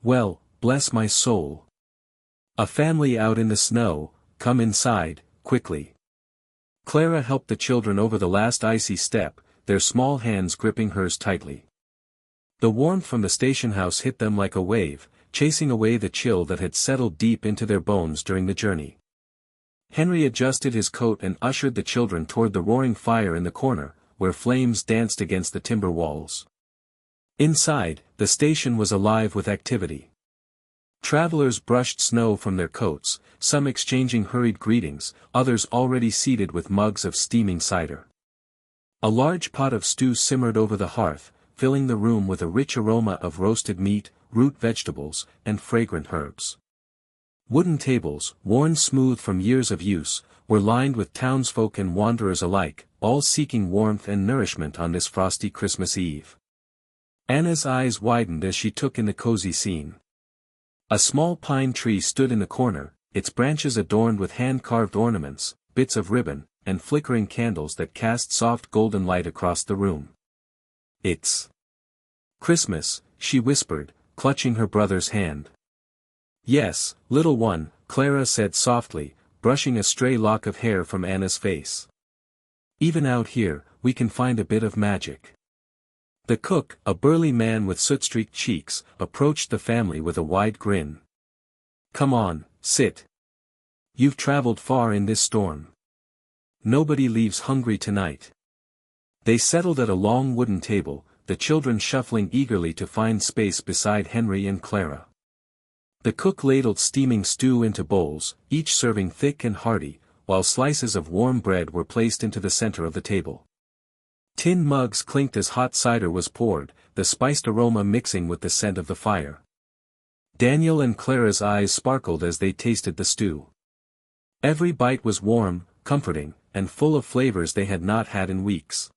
Well, bless my soul. A family out in the snow, come inside, quickly. Clara helped the children over the last icy step, their small hands gripping hers tightly. The warmth from the station house hit them like a wave, chasing away the chill that had settled deep into their bones during the journey. Henry adjusted his coat and ushered the children toward the roaring fire in the corner, where flames danced against the timber walls. Inside, the station was alive with activity. Travelers brushed snow from their coats, some exchanging hurried greetings, others already seated with mugs of steaming cider. A large pot of stew simmered over the hearth, filling the room with a rich aroma of roasted meat, root vegetables, and fragrant herbs. Wooden tables, worn smooth from years of use, were lined with townsfolk and wanderers alike, all seeking warmth and nourishment on this frosty Christmas Eve. Anna's eyes widened as she took in the cozy scene. A small pine tree stood in the corner, its branches adorned with hand-carved ornaments, bits of ribbon, and flickering candles that cast soft golden light across the room. "It's Christmas," she whispered, clutching her brother's hand. "Yes, little one," Clara said softly, brushing a stray lock of hair from Anna's face. "Even out here, we can find a bit of magic." The cook, a burly man with soot-streaked cheeks, approached the family with a wide grin. "Come on, sit. You've traveled far in this storm. Nobody leaves hungry tonight." They settled at a long wooden table, the children shuffling eagerly to find space beside Henry and Clara. The cook ladled steaming stew into bowls, each serving thick and hearty, while slices of warm bread were placed into the center of the table. Tin mugs clinked as hot cider was poured, the spiced aroma mixing with the scent of the fire. Daniel and Clara's eyes sparkled as they tasted the stew. Every bite was warm, comforting, and full of flavors they had not had in weeks.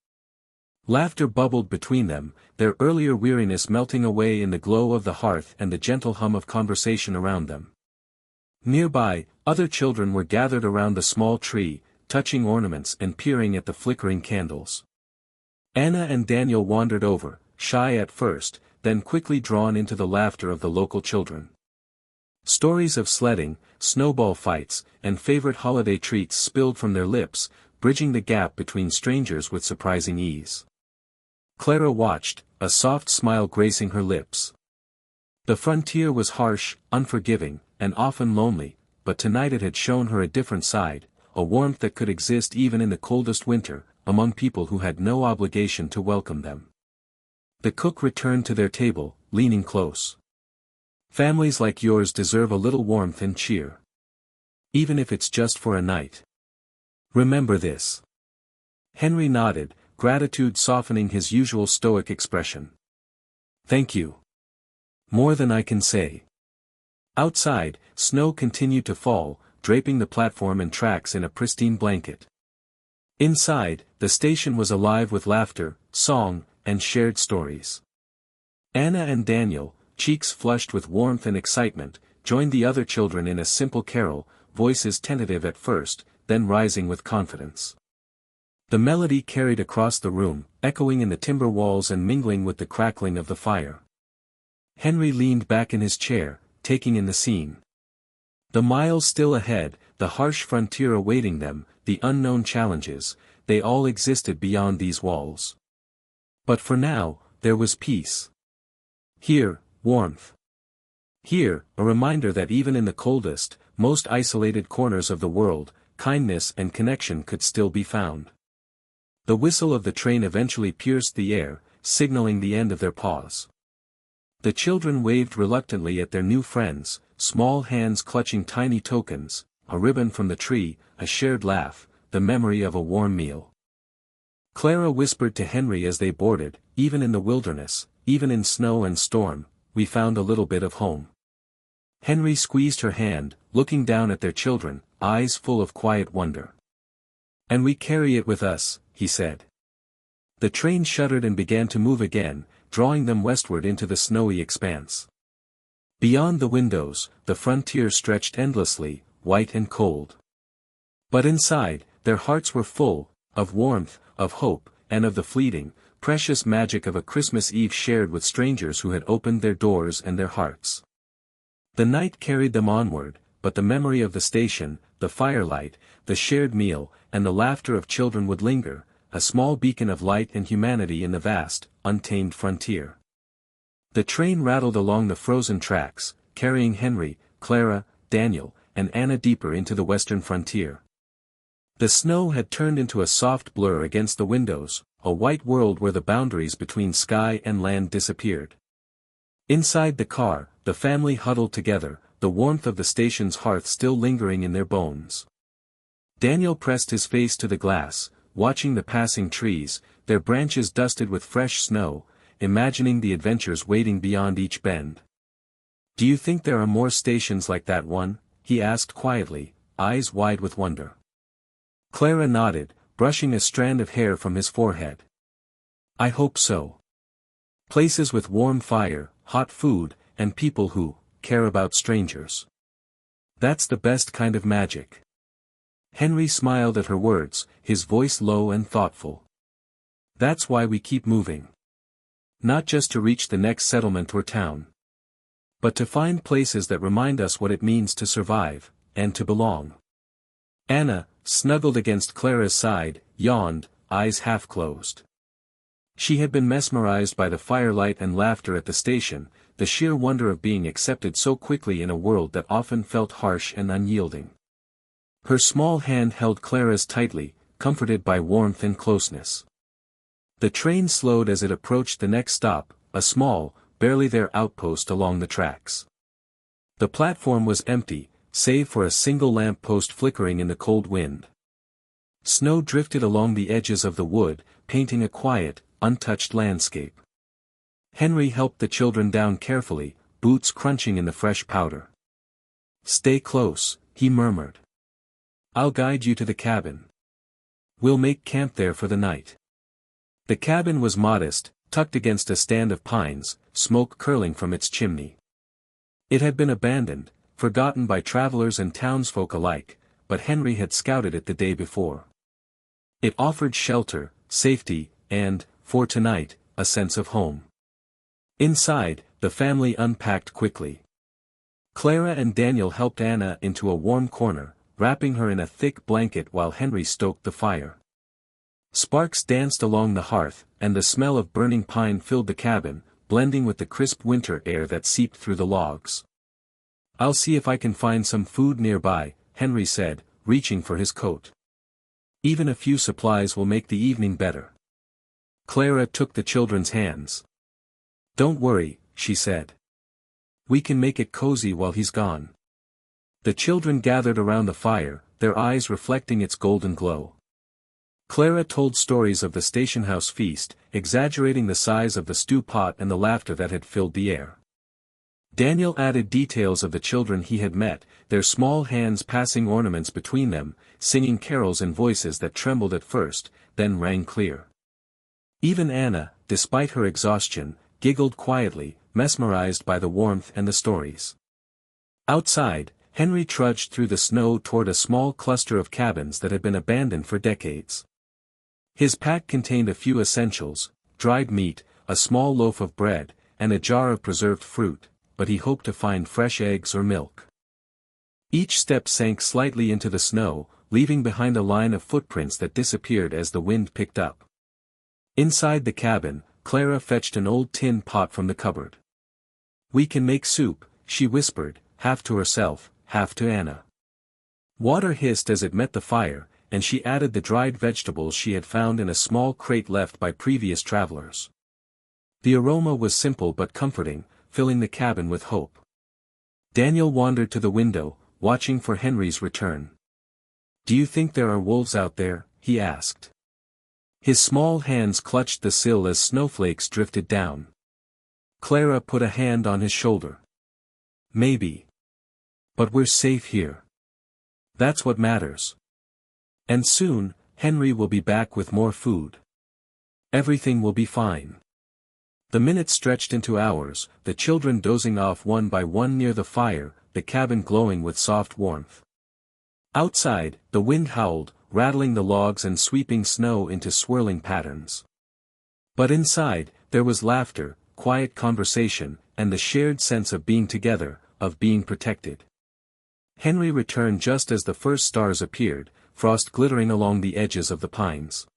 Laughter bubbled between them, their earlier weariness melting away in the glow of the hearth and the gentle hum of conversation around them. Nearby, other children were gathered around the small tree, touching ornaments and peering at the flickering candles. Anna and Daniel wandered over, shy at first, then quickly drawn into the laughter of the local children. Stories of sledding, snowball fights, and favorite holiday treats spilled from their lips, bridging the gap between strangers with surprising ease. Clara watched, a soft smile gracing her lips. The frontier was harsh, unforgiving, and often lonely, but tonight it had shown her a different side, a warmth that could exist even in the coldest winter, among people who had no obligation to welcome them. The cook returned to their table, leaning close. "Families like yours deserve a little warmth and cheer. Even if it's just for a night. Remember this." Henry nodded, gratitude softening his usual stoic expression. "Thank you. More than I can say." Outside, snow continued to fall, draping the platform and tracks in a pristine blanket. Inside, the station was alive with laughter, song, and shared stories. Anna and Daniel, cheeks flushed with warmth and excitement, joined the other children in a simple carol, voices tentative at first, then rising with confidence. The melody carried across the room, echoing in the timber walls and mingling with the crackling of the fire. Henry leaned back in his chair, taking in the scene. The miles still ahead, the harsh frontier awaiting them, the unknown challenges, they all existed beyond these walls. But for now, there was peace. Here, warmth. Here, a reminder that even in the coldest, most isolated corners of the world, kindness and connection could still be found. The whistle of the train eventually pierced the air, signaling the end of their pause. The children waved reluctantly at their new friends, small hands clutching tiny tokens, a ribbon from the tree, a shared laugh, the memory of a warm meal. Clara whispered to Henry as they boarded, "Even in the wilderness, even in snow and storm, we found a little bit of home." Henry squeezed her hand, looking down at their children, eyes full of quiet wonder. "And we carry it with us," he said. The train shuddered and began to move again, drawing them westward into the snowy expanse. Beyond the windows, the frontier stretched endlessly, white and cold. But inside, their hearts were full, of warmth, of hope, and of the fleeting, precious magic of a Christmas Eve shared with strangers who had opened their doors and their hearts. The night carried them onward, but the memory of the station, the firelight, the shared meal, and the laughter of children would linger, a small beacon of light and humanity in the vast, untamed frontier. The train rattled along the frozen tracks, carrying Henry, Clara, Daniel, and Anna deeper into the western frontier. The snow had turned into a soft blur against the windows, a white world where the boundaries between sky and land disappeared. Inside the car, the family huddled together, the warmth of the station's hearth still lingering in their bones. Daniel pressed his face to the glass, watching the passing trees, their branches dusted with fresh snow, imagining the adventures waiting beyond each bend. "Do you think there are more stations like that one?" he asked quietly, eyes wide with wonder. Clara nodded, brushing a strand of hair from his forehead. "I hope so. Places with warm fire, hot food, and people who care about strangers. That's the best kind of magic." Henry smiled at her words, his voice low and thoughtful. "That's why we keep moving. Not just to reach the next settlement or town, but to find places that remind us what it means to survive, and to belong." Anna, snuggled against Clara's side, yawned, eyes half closed. She had been mesmerized by the firelight and laughter at the station, the sheer wonder of being accepted so quickly in a world that often felt harsh and unyielding. Her small hand held Clara's tightly, comforted by warmth and closeness. The train slowed as it approached the next stop, a small, barely there outpost along the tracks. The platform was empty, save for a single lamp post flickering in the cold wind. Snow drifted along the edges of the wood, painting a quiet, untouched landscape. Henry helped the children down carefully, boots crunching in the fresh powder. "Stay close," he murmured. "I'll guide you to the cabin. We'll make camp there for the night." The cabin was modest, tucked against a stand of pines, smoke curling from its chimney. It had been abandoned, forgotten by travelers and townsfolk alike, but Henry had scouted it the day before. It offered shelter, safety, and, for tonight, a sense of home. Inside, the family unpacked quickly. Clara and Daniel helped Anna into a warm corner, wrapping her in a thick blanket while Henry stoked the fire. Sparks danced along the hearth, and the smell of burning pine filled the cabin, blending with the crisp winter air that seeped through the logs. "I'll see if I can find some food nearby," Henry said, reaching for his coat. "Even a few supplies will make the evening better." Clara took the children's hands. "Don't worry," she said. "We can make it cozy while he's gone." The children gathered around the fire, their eyes reflecting its golden glow. Clara told stories of the station house feast, exaggerating the size of the stew pot and the laughter that had filled the air. Daniel added details of the children he had met, their small hands passing ornaments between them, singing carols in voices that trembled at first, then rang clear. Even Anna, despite her exhaustion, giggled quietly, mesmerized by the warmth and the stories. Outside, Henry trudged through the snow toward a small cluster of cabins that had been abandoned for decades. His pack contained a few essentials, dried meat, a small loaf of bread, and a jar of preserved fruit, but he hoped to find fresh eggs or milk. Each step sank slightly into the snow, leaving behind a line of footprints that disappeared as the wind picked up. Inside the cabin, Clara fetched an old tin pot from the cupboard. "We can make soup," she whispered, half to herself, half to Anna. Water hissed as it met the fire, and she added the dried vegetables she had found in a small crate left by previous travelers. The aroma was simple but comforting, filling the cabin with hope. Daniel wandered to the window, watching for Henry's return. "Do you think there are wolves out there?" he asked. His small hands clutched the sill as snowflakes drifted down. Clara put a hand on his shoulder. "Maybe. But we're safe here. That's what matters. And soon, Henry will be back with more food. Everything will be fine." The minutes stretched into hours, the children dozing off one by one near the fire, the cabin glowing with soft warmth. Outside, the wind howled, rattling the logs and sweeping snow into swirling patterns. But inside, there was laughter, quiet conversation, and the shared sense of being together, of being protected. Henry returned just as the first stars appeared, frost glittering along the edges of the pines.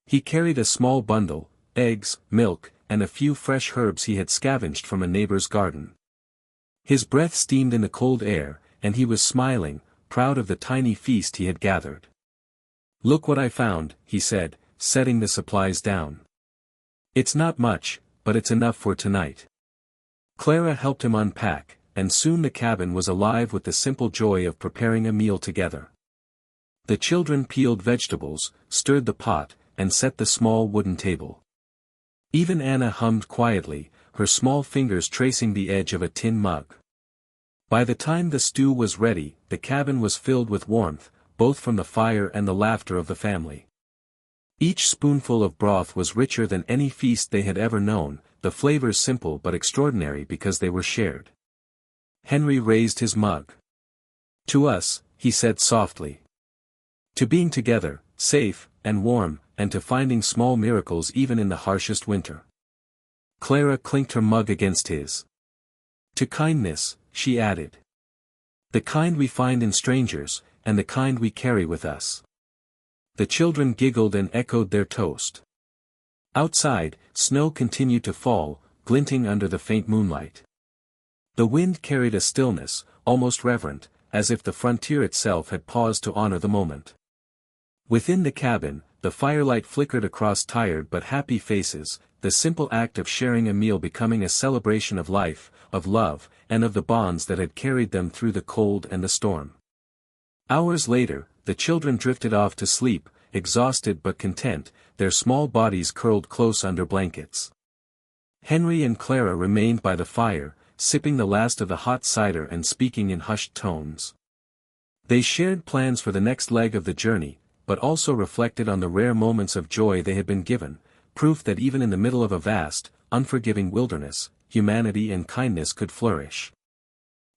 He carried a small bundle, eggs, milk, and a few fresh herbs he had scavenged from a neighbor's garden. His breath steamed in the cold air, and he was smiling, proud of the tiny feast he had gathered. "Look what I found," he said, setting the supplies down. "It's not much, but it's enough for tonight." Clara helped him unpack, and soon the cabin was alive with the simple joy of preparing a meal together. The children peeled vegetables, stirred the pot, and set the small wooden table. Even Anna hummed quietly, her small fingers tracing the edge of a tin mug. By the time the stew was ready, the cabin was filled with warmth, both from the fire and the laughter of the family. Each spoonful of broth was richer than any feast they had ever known, the flavors simple but extraordinary because they were shared. Henry raised his mug. "To us," he said softly. "To being together, safe, and warm, and to finding small miracles even in the harshest winter." Clara clinked her mug against his. "To kindness," she added. "The kind we find in strangers, and the kind we carry with us." The children giggled and echoed their toast. Outside, snow continued to fall, glinting under the faint moonlight. The wind carried a stillness, almost reverent, as if the frontier itself had paused to honor the moment. Within the cabin, the firelight flickered across tired but happy faces, the simple act of sharing a meal becoming a celebration of life, of love, and of the bonds that had carried them through the cold and the storm. Hours later, the children drifted off to sleep, exhausted but content, their small bodies curled close under blankets. Henry and Clara remained by the fire, sipping the last of the hot cider and speaking in hushed tones. They shared plans for the next leg of the journey, but also reflected on the rare moments of joy they had been given, proof that even in the middle of a vast, unforgiving wilderness, humanity and kindness could flourish.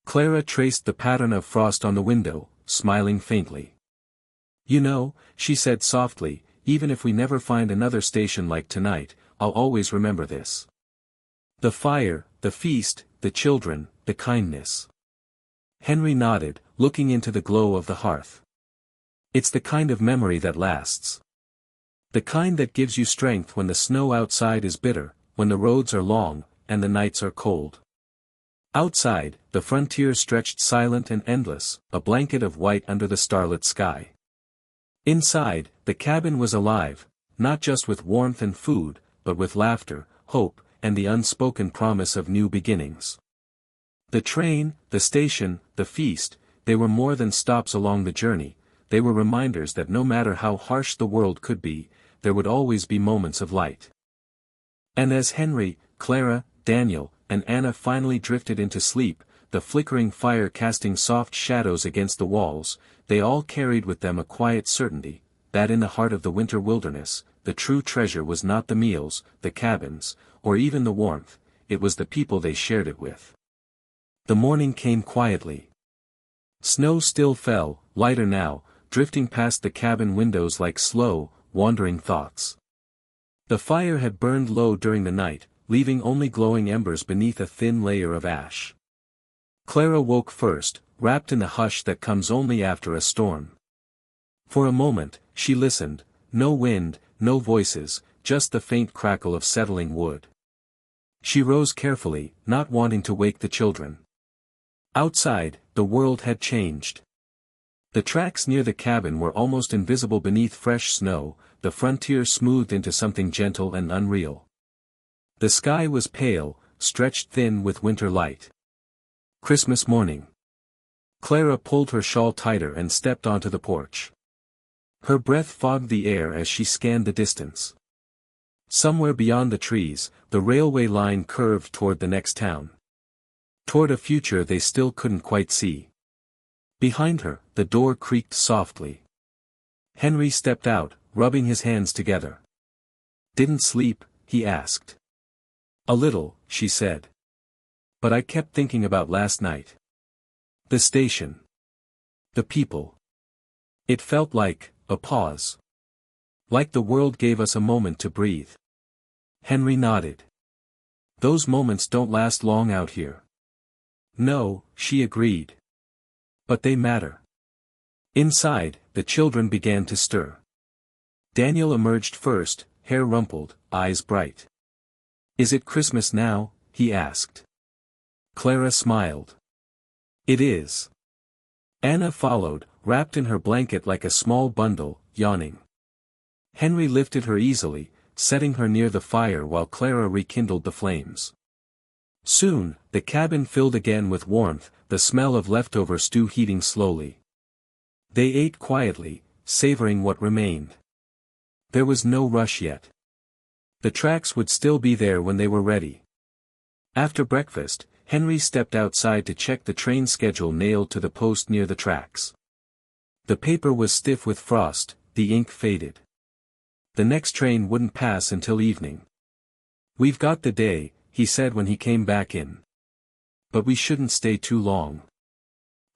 Clara traced the pattern of frost on the window, smiling faintly. "You know," she said softly, "even if we never find another station like tonight, I'll always remember this. The fire, the feast, the children, the kindness." Henry nodded, looking into the glow of the hearth. "It's the kind of memory that lasts. The kind that gives you strength when the snow outside is bitter, when the roads are long, and the nights are cold." Outside, the frontier stretched silent and endless, a blanket of white under the starlit sky. Inside, the cabin was alive, not just with warmth and food, but with laughter, hope, and the unspoken promise of new beginnings. The train, the station, the feast, they were more than stops along the journey, they were reminders that no matter how harsh the world could be, there would always be moments of light. And as Henry, Clara, Daniel, and Anna finally drifted into sleep, the flickering fire casting soft shadows against the walls, they all carried with them a quiet certainty, that in the heart of the winter wilderness, the true treasure was not the meals, the cabins, or even the warmth, it was the people they shared it with. The morning came quietly. Snow still fell, lighter now, drifting past the cabin windows like slow, wandering thoughts. The fire had burned low during the night, leaving only glowing embers beneath a thin layer of ash. Clara woke first, wrapped in the hush that comes only after a storm. For a moment, she listened, no wind, no voices, just the faint crackle of settling wood. She rose carefully, not wanting to wake the children. Outside, the world had changed. The tracks near the cabin were almost invisible beneath fresh snow, the frontier smoothed into something gentle and unreal. The sky was pale, stretched thin with winter light. Christmas morning. Clara pulled her shawl tighter and stepped onto the porch. Her breath fogged the air as she scanned the distance. Somewhere beyond the trees, the railway line curved toward the next town. Toward a future they still couldn't quite see. Behind her, the door creaked softly. Henry stepped out, rubbing his hands together. "Didn't sleep?" he asked. "A little," she said. "But I kept thinking about last night. The station. The people. It felt like a pause. Like the world gave us a moment to breathe." Henry nodded. "Those moments don't last long out here." No, she agreed. But they matter. Inside, the children began to stir. Daniel emerged first, hair rumpled, eyes bright. Is it Christmas now? He asked. Clara smiled. It is. Anna followed, wrapped in her blanket like a small bundle, yawning. Henry lifted her easily, setting her near the fire while Clara rekindled the flames. Soon, the cabin filled again with warmth, the smell of leftover stew heating slowly. They ate quietly, savoring what remained. There was no rush yet. The tracks would still be there when they were ready. After breakfast, Henry stepped outside to check the train schedule nailed to the post near the tracks. The paper was stiff with frost, the ink faded. The next train wouldn't pass until evening. We've got the day, he said when he came back in. But we shouldn't stay too long.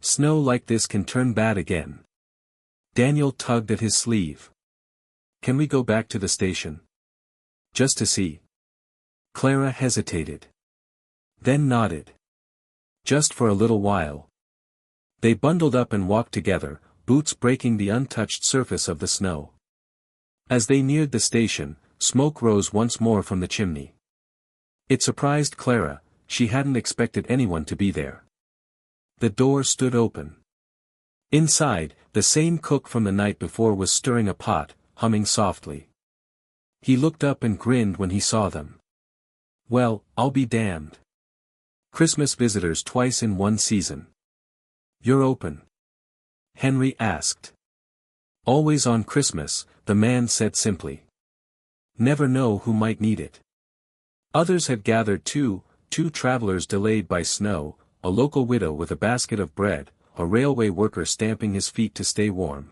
Snow like this can turn bad again. Daniel tugged at his sleeve. Can we go back to the station? Just to see. Clara hesitated. Then nodded. Just for a little while. They bundled up and walked together, boots breaking the untouched surface of the snow. As they neared the station, smoke rose once more from the chimney. It surprised Clara, she hadn't expected anyone to be there. The door stood open. Inside, the same cook from the night before was stirring a pot, humming softly. He looked up and grinned when he saw them. Well, I'll be damned. Christmas visitors twice in one season. You're open? Henry asked. Always on Christmas, the man said simply. Never know who might need it. Others had gathered too, two travelers delayed by snow, a local widow with a basket of bread, a railway worker stamping his feet to stay warm.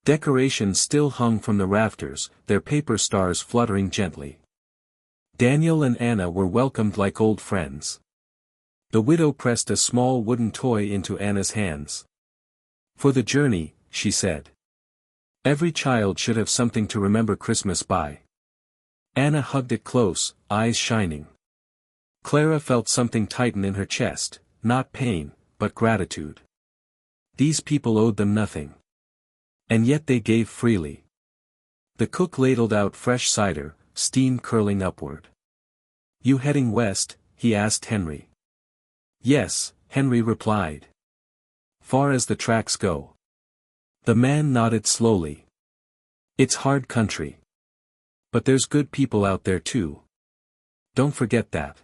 Decorations still hung from the rafters, their paper stars fluttering gently. Daniel and Anna were welcomed like old friends. The widow pressed a small wooden toy into Anna's hands. For the journey, she said. Every child should have something to remember Christmas by. Anna hugged it close, eyes shining. Clara felt something tighten in her chest, not pain, but gratitude. These people owed them nothing. And yet they gave freely. The cook ladled out fresh cider, steam curling upward. You heading west? He asked Henry. Yes, Henry replied. Far as the tracks go. The man nodded slowly. It's hard country. But there's good people out there too. Don't forget that.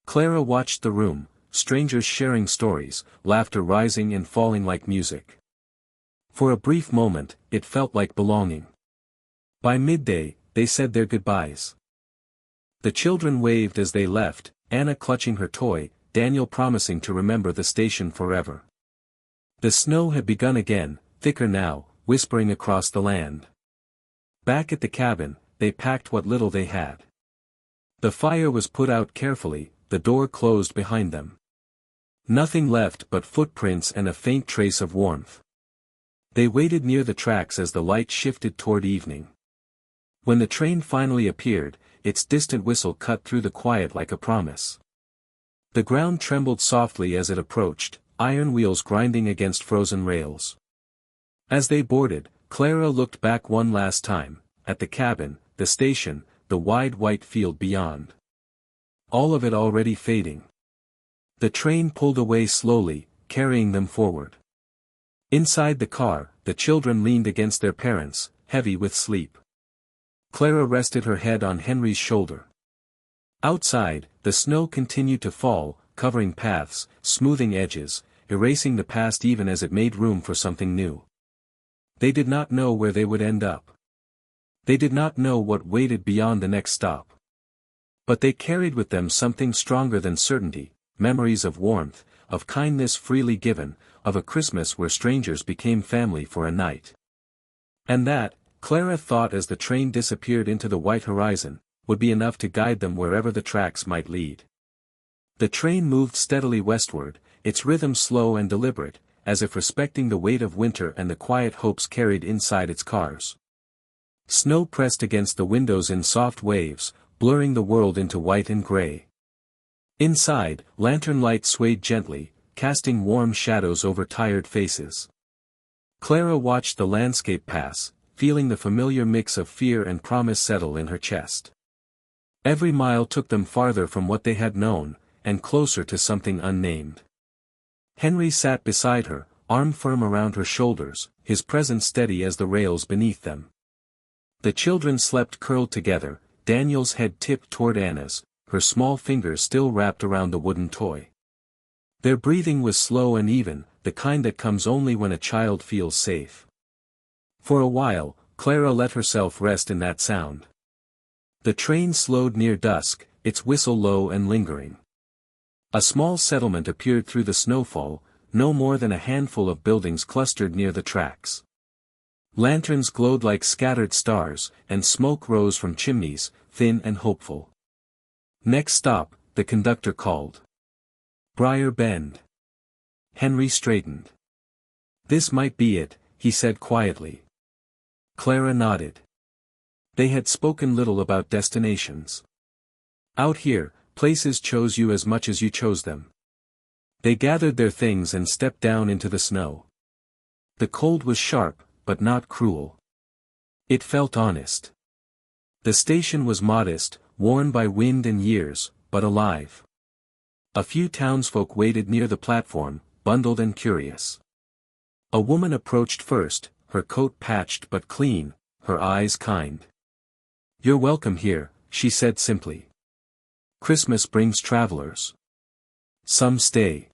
Clara watched the room, strangers sharing stories, laughter rising and falling like music. For a brief moment, it felt like belonging. By midday, they said their goodbyes. The children waved as they left, Anna clutching her toy, Daniel promising to remember the station forever. The snow had begun again, thicker now, whispering across the land. Back at the cabin, they packed what little they had. The fire was put out carefully, the door closed behind them. Nothing left but footprints and a faint trace of warmth. They waited near the tracks as the light shifted toward evening. When the train finally appeared, its distant whistle cut through the quiet like a promise. The ground trembled softly as it approached, iron wheels grinding against frozen rails. As they boarded, Clara looked back one last time, at the cabin, the station, the wide white field beyond. All of it already fading. The train pulled away slowly, carrying them forward. Inside the car, the children leaned against their parents, heavy with sleep. Clara rested her head on Henry's shoulder. Outside, the snow continued to fall, covering paths, smoothing edges, erasing the past even as it made room for something new. They did not know where they would end up. They did not know what waited beyond the next stop. But they carried with them something stronger than certainty, memories of warmth, of kindness freely given, of a Christmas where strangers became family for a night. And that, Clara thought as the train disappeared into the white horizon, would be enough to guide them wherever the tracks might lead. The train moved steadily westward, its rhythm slow and deliberate, as if respecting the weight of winter and the quiet hopes carried inside its cars. Snow pressed against the windows in soft waves, blurring the world into white and gray. Inside, lantern light swayed gently, casting warm shadows over tired faces. Clara watched the landscape pass, feeling the familiar mix of fear and promise settle in her chest. Every mile took them farther from what they had known, and closer to something unnamed. Henry sat beside her, arm firm around her shoulders, his presence steady as the rails beneath them. The children slept curled together, Daniel's head tipped toward Anna's, her small fingers still wrapped around the wooden toy. Their breathing was slow and even, the kind that comes only when a child feels safe. For a while, Clara let herself rest in that sound. The train slowed near dusk, its whistle low and lingering. A small settlement appeared through the snowfall, no more than a handful of buildings clustered near the tracks. Lanterns glowed like scattered stars, and smoke rose from chimneys, thin and hopeful. Next stop, the conductor called. Briar Bend. Henry straightened. This might be it, he said quietly. Clara nodded. They had spoken little about destinations. Out here, places chose you as much as you chose them. They gathered their things and stepped down into the snow. The cold was sharp, but not cruel. It felt honest. The station was modest, worn by wind and years, but alive. A few townsfolk waited near the platform, bundled and curious. A woman approached first, her coat patched but clean, her eyes kind. "You're welcome here," she said simply. "Christmas brings travelers. Some stay."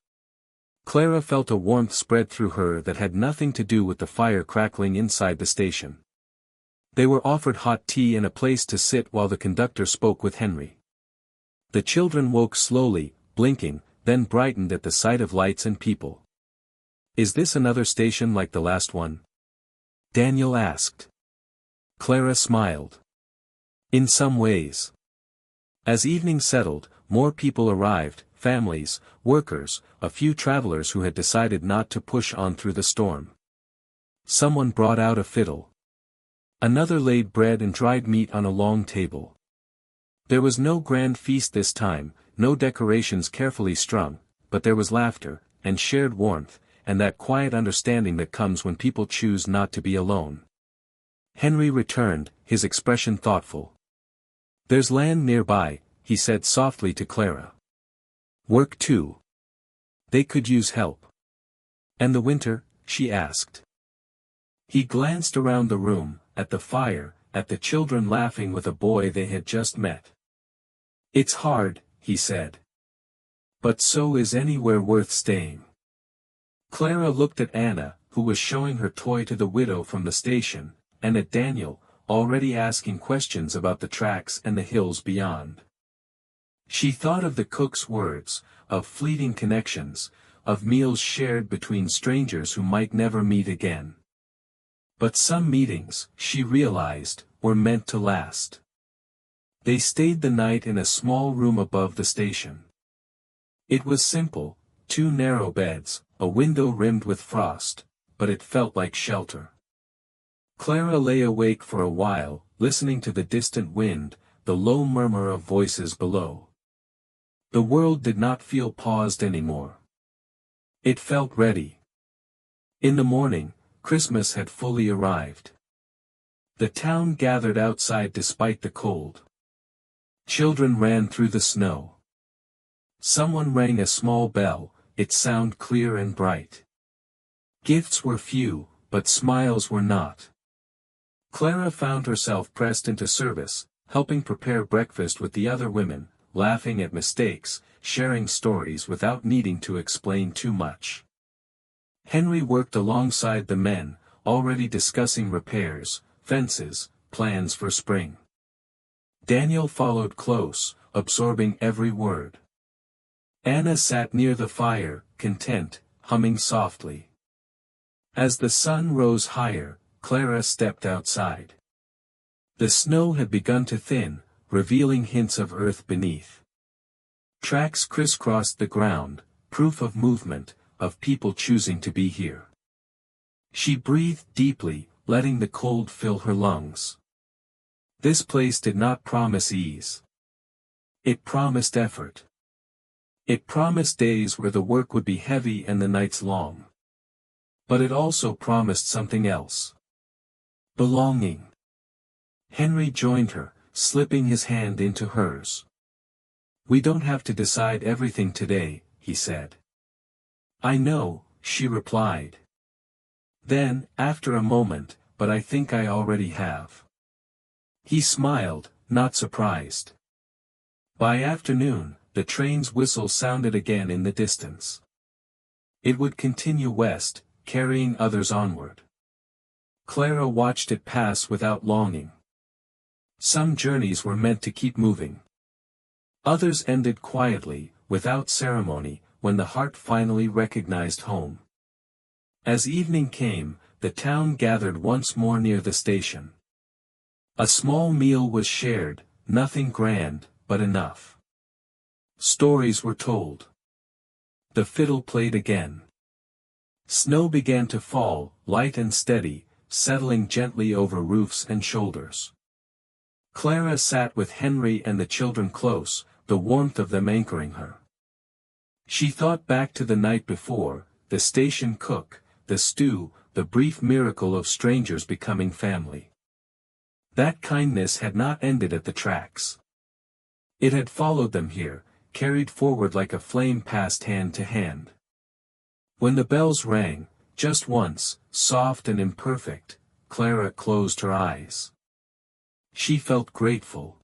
Clara felt a warmth spread through her that had nothing to do with the fire crackling inside the station. They were offered hot tea and a place to sit while the conductor spoke with Henry. The children woke slowly, blinking, then brightened at the sight of lights and people. "Is this another station like the last one?" Daniel asked. Clara smiled. "In some ways." As evening settled, more people arrived, families, workers, a few travelers who had decided not to push on through the storm. Someone brought out a fiddle. Another laid bread and dried meat on a long table. There was no grand feast this time, no decorations carefully strung, but there was laughter, and shared warmth, and that quiet understanding that comes when people choose not to be alone. Henry returned, his expression thoughtful. "There's land nearby," he said softly to Clara. "Work too. They could use help." "And the winter?" she asked. He glanced around the room, at the fire, at the children laughing with a boy they had just met. "It's hard," he said. "But so is anywhere worth staying." Clara looked at Anna, who was showing her toy to the widow from the station, and at Daniel, already asking questions about the tracks and the hills beyond. She thought of the cook's words, of fleeting connections, of meals shared between strangers who might never meet again. But some meetings, she realized, were meant to last. They stayed the night in a small room above the station. It was simple, 2 narrow beds, a window rimmed with frost, but it felt like shelter. Clara lay awake for a while, listening to the distant wind, the low murmur of voices below. The world did not feel paused anymore. It felt ready. In the morning, Christmas had fully arrived. The town gathered outside despite the cold. Children ran through the snow. Someone rang a small bell, its sound clear and bright. Gifts were few, but smiles were not. Clara found herself pressed into service, helping prepare breakfast with the other women, laughing at mistakes, sharing stories without needing to explain too much. Henry worked alongside the men, already discussing repairs, fences, plans for spring. Daniel followed close, absorbing every word. Anna sat near the fire, content, humming softly. As the sun rose higher, Clara stepped outside. The snow had begun to thin, revealing hints of earth beneath. Tracks crisscrossed the ground, proof of movement, of people choosing to be here. She breathed deeply, letting the cold fill her lungs. This place did not promise ease. It promised effort. It promised days where the work would be heavy and the nights long. But it also promised something else. Belonging. Henry joined her, slipping his hand into hers. "We don't have to decide everything today," he said. "I know," she replied. Then, after a moment, "But I think I already have." He smiled, not surprised. By afternoon, the train's whistle sounded again in the distance. It would continue west, carrying others onward. Clara watched it pass without longing. Some journeys were meant to keep moving. Others ended quietly, without ceremony, when the heart finally recognized home. As evening came, the town gathered once more near the station. A small meal was shared, nothing grand, but enough. Stories were told. The fiddle played again. Snow began to fall, light and steady, settling gently over roofs and shoulders. Clara sat with Henry and the children close, the warmth of them anchoring her. She thought back to the night before, the station cook, the stew, the brief miracle of strangers becoming family. That kindness had not ended at the tracks. It had followed them here, carried forward like a flame passed hand to hand. When the bells rang, just once, soft and imperfect, Clara closed her eyes. She felt grateful.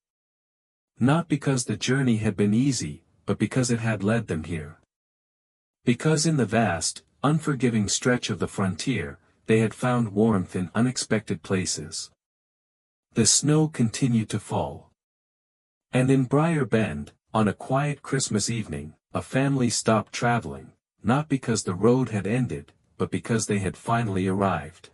Not because the journey had been easy, but because it had led them here. Because in the vast, unforgiving stretch of the frontier, they had found warmth in unexpected places. The snow continued to fall. And in Briar Bend, on a quiet Christmas evening, a family stopped traveling, not because the road had ended, but because they had finally arrived.